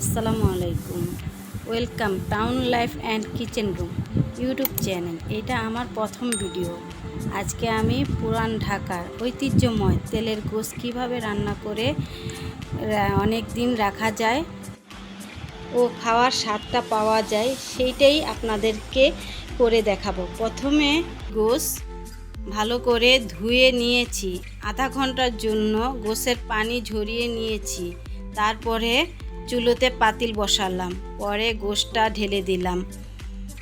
আসসালামু আলাইকুম। Welcome town life and kitchen room YouTube channel. এটা আমার প্রথম ভিডিও। আজকে আমি পুরান ঢাকার ঐতিহ্যময় তেলের গোশ কীভাবে রান্না করে অনেক দিন রাখা যায় ও খাওয়ার স্বাদটা পাওয়া যায় সেইটাই আপনাদেরকে করে দেখাবো। প্রথমে গোশ ভালো করে ধুয়ে নিয়েছি, আধা ঘন্টার জন্য গোশের পানি ঝরিয়ে নিয়েছি। তারপরে চুলোতে পাতিল বসালাম, পরে গোশটা ঢেলে দিলাম,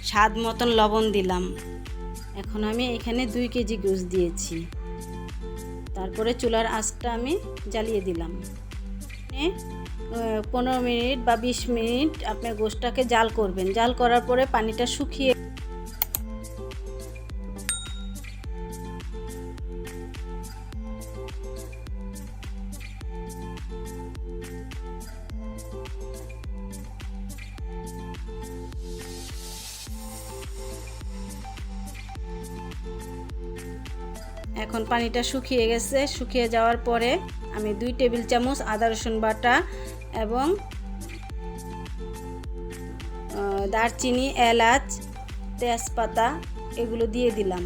স্বাদ মতন লবণ দিলাম। এখন আমি এখানে 2 কেজি গোশ দিয়েছি। তারপরে চুলার আঁচটা আমি জ্বালিয়ে দিলাম। 15 মিনিট বা 20 মিনিট আপনি গোশটাকে জাল করবেন। জাল করার পরে পানিটা শুকিয়ে এখন পানিটা শুকিয়ে গেছে। শুকিয়ে যাওয়ার পরে আমি 2 টেবিল চামচ আদা রসুন বাটা এবং দারচিনি, এলাচ, তেজপাতা এগুলো দিয়ে দিলাম।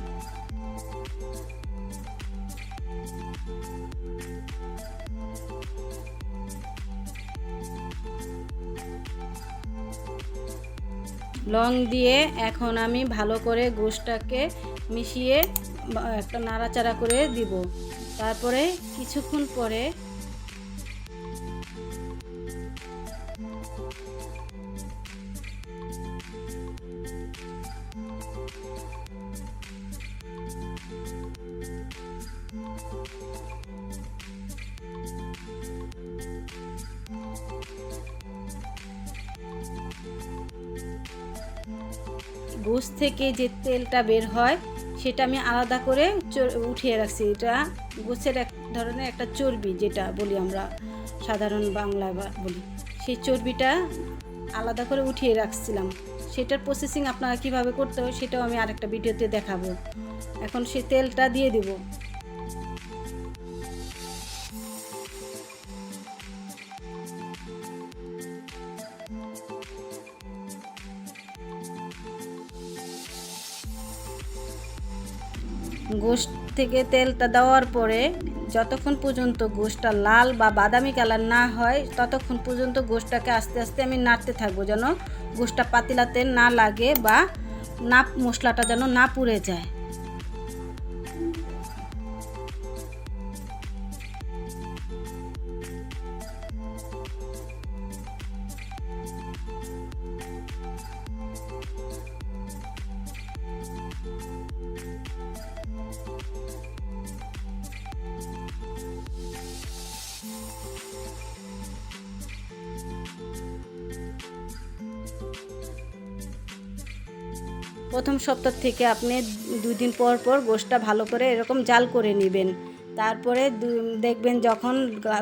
লং দিয়ে এখন আমি ভালো করে গোশটাকে মিশিয়ে একটা নাড়াচাড়া করে দিব। তারপরে কিছুক্ষণ পরে গোশ থেকে যে তেলটা বের হয় সেটা আমি আলাদা করে উঠিয়ে রাখছি। এটা গোশের এক ধরনের একটা চর্বি, যেটা বলি আমরা সাধারণ বাংলায় বলি, সেই চর্বিটা আলাদা করে উঠিয়ে রাখছিলাম। সেটার প্রসেসিং আপনারা কিভাবে করতে হয় সেটাও আমি আরেকটা ভিডিওতে দেখাবো। এখন সেই তেলটা দিয়ে দেব। গোশ থেকে তেলটা দেওয়ার পরে যতক্ষণ পর্যন্ত গোশটা লাল বা বাদামি কালার না হয় ততক্ষণ পর্যন্ত গোশটাকে আস্তে আস্তে আমি নাড়তে থাকবো, যেন গোশটা পাতিলাতে না লাগে বা না মশলাটা যেন না পুড়ে যায়। প্রথম সপ্তাহ থেকে আপনি 2 দিন পর পর গোশটা ভালো করে এরকম জাল করে নেবেন। তারপরে দেখবেন যখন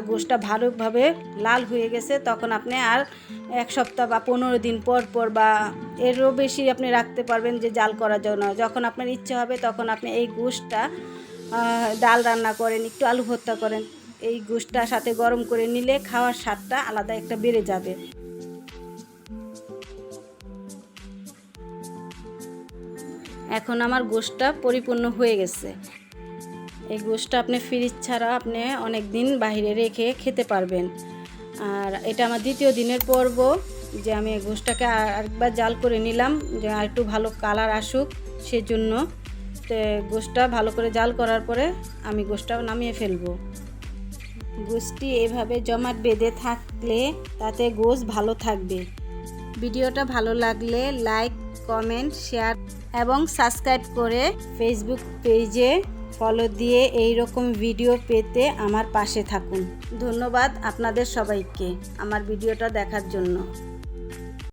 গোশটা ভালোভাবে লাল হয়ে গেছে তখন আপনি আর 1 সপ্তাহ বা 15 দিন পর পর বা এরও বেশি আপনি রাখতে পারবেন যে জাল করার জন্য। যখন আপনার ইচ্ছে হবে তখন আপনি এই গোশটা ডাল রান্না করেন, একটু আলু ভর্তা করেন, এই গোশটার সাথে গরম করে নিলে খাওয়ার স্বাদটা আলাদা একটা বেড়ে যাবে। এখন আমার গোশটা পরিপূর্ণ হয়ে গেছে। এই গোশটা আপনি ফ্রিজ ছাড়া আপনি অনেক দিন বাইরে রেখে খেতে পারবেন। আর এটা আমার দ্বিতীয় দিনের পর্ব যে আমি এই গোশটাকে আরেকবার জাল করে নিলাম, যে একটু ভালো কালার আসুক সেজন্য। তো গোশটা ভালো করে জাল করার পরে আমি গোশটা নামিয়ে ফেলবো। গোশটি এভাবে জমাট বেঁধে থাকলে তাতে গোশ ভালো থাকবে। ভিডিওটা ভালো লাগলে লাইক, কমেন্ট, শেয়ার এবং সাবস্ক্রাইব করে ফেসবুক পেজে ফলো দিয়ে এই রকম ভিডিও পেতে আমার পাশে থাকুন। ধন্যবাদ আপনাদের সবাইকে আমার ভিডিওটা দেখার জন্য।